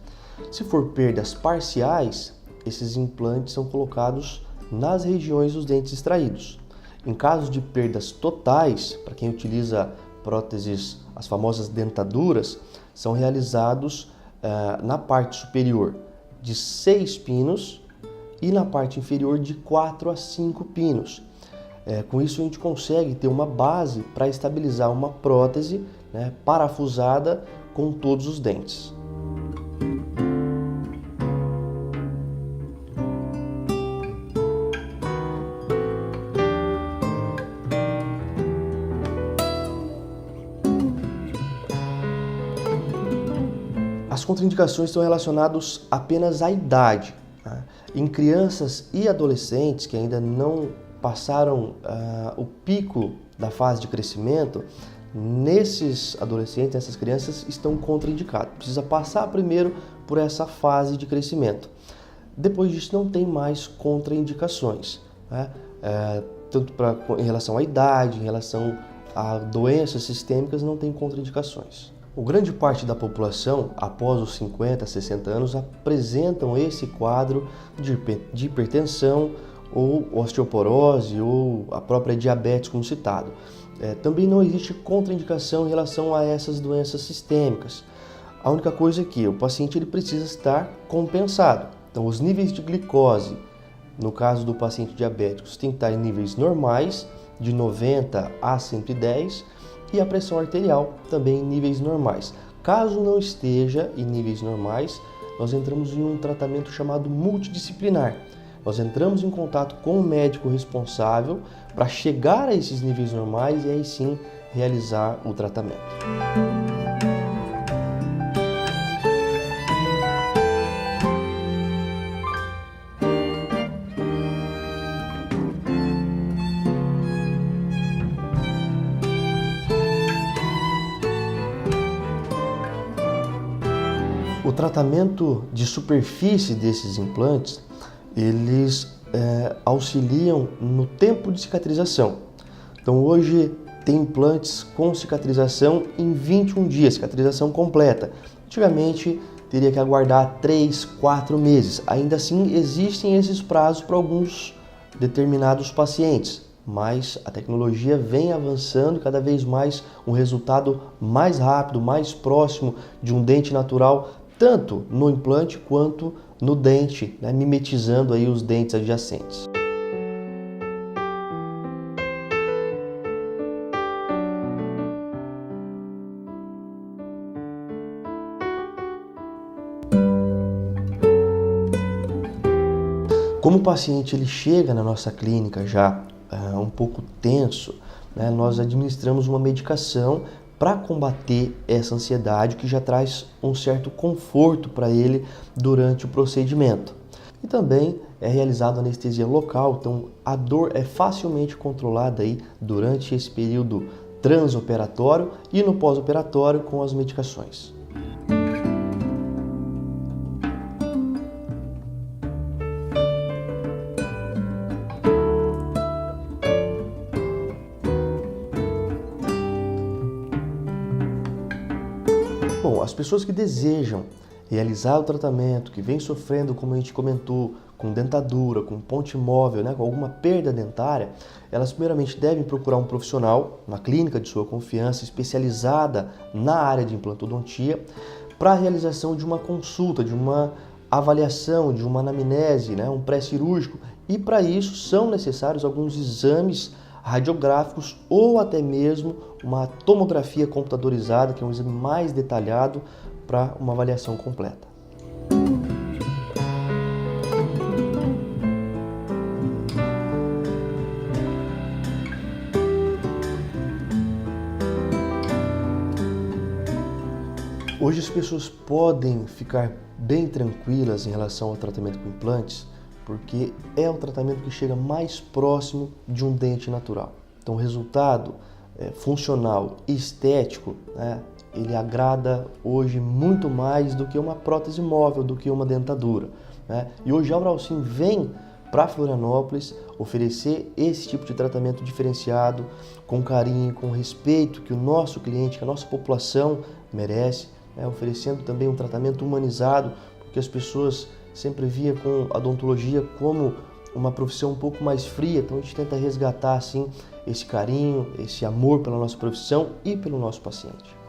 Se for perdas parciais, esses implantes são colocados nas regiões dos dentes extraídos. Em caso de perdas totais, para quem utiliza próteses, as famosas dentaduras, são realizados na parte superior de 6 pinos e na parte inferior de 4 a 5 pinos. Com isso a gente consegue ter uma base para estabilizar uma prótese, né, parafusada com todos os dentes. As contraindicações estão relacionadas apenas à idade. Né? Em crianças e adolescentes que ainda não passaram o pico da fase de crescimento, nesses adolescentes, essas crianças estão contraindicados. Precisa passar primeiro por essa fase de crescimento. Depois disso não tem mais contraindicações, né? Tanto em relação à idade, em relação a doenças sistêmicas, não tem contraindicações. Grande parte da população, após os 50, 60 anos, apresentam esse quadro de hipertensão ou osteoporose ou a própria diabetes, como citado. Também não existe contraindicação em relação a essas doenças sistêmicas. A única coisa é que o paciente ele precisa estar compensado. Então, os níveis de glicose, no caso do paciente diabético, tem que estar em níveis normais, de 90 a 110, e a pressão arterial também em níveis normais. Caso não esteja em níveis normais, nós entramos em um tratamento chamado multidisciplinar. Nós entramos em contato com o médico responsável para chegar a esses níveis normais e aí sim realizar o tratamento. tratamento de superfície desses implantes, eles auxiliam no tempo de cicatrização. Então hoje tem implantes com cicatrização em 21 dias, cicatrização completa. Antigamente teria que aguardar 3, 4 meses. Ainda assim existem esses prazos para alguns determinados pacientes, mas a tecnologia vem avançando cada vez mais, um resultado mais rápido, mais próximo de um dente natural, tanto no implante quanto no dente, né, mimetizando aí os dentes adjacentes. Como o paciente ele chega na nossa clínica já um pouco tenso, né, nós administramos uma medicação para combater essa ansiedade, que já traz um certo conforto para ele durante o procedimento. E também é realizada anestesia local, então a dor é facilmente controlada aí durante esse período transoperatório e no pós-operatório com as medicações. Bom, as pessoas que desejam realizar o tratamento, que vem sofrendo, como a gente comentou, com dentadura, com ponte móvel, né, com alguma perda dentária, elas primeiramente devem procurar um profissional, uma clínica de sua confiança, especializada na área de implantodontia, para a realização de uma consulta, de uma avaliação, de uma anamnese, né, um pré-cirúrgico, e para isso são necessários alguns exames radiográficos ou até mesmo uma tomografia computadorizada, que é um exame mais detalhado para uma avaliação completa. Hoje as pessoas podem ficar bem tranquilas em relação ao tratamento com implantes, porque é o tratamento que chega mais próximo de um dente natural. Então o resultado funcional e estético, né, ele agrada hoje muito mais do que uma prótese móvel, do que uma dentadura, né? E hoje a Uralcim vem para Florianópolis oferecer esse tipo de tratamento diferenciado, com carinho, com respeito que o nosso cliente, que a nossa população merece, né? Oferecendo também um tratamento humanizado, porque as pessoas sempre via com a odontologia como uma profissão um pouco mais fria, então a gente tenta resgatar assim esse carinho, esse amor pela nossa profissão e pelo nosso paciente.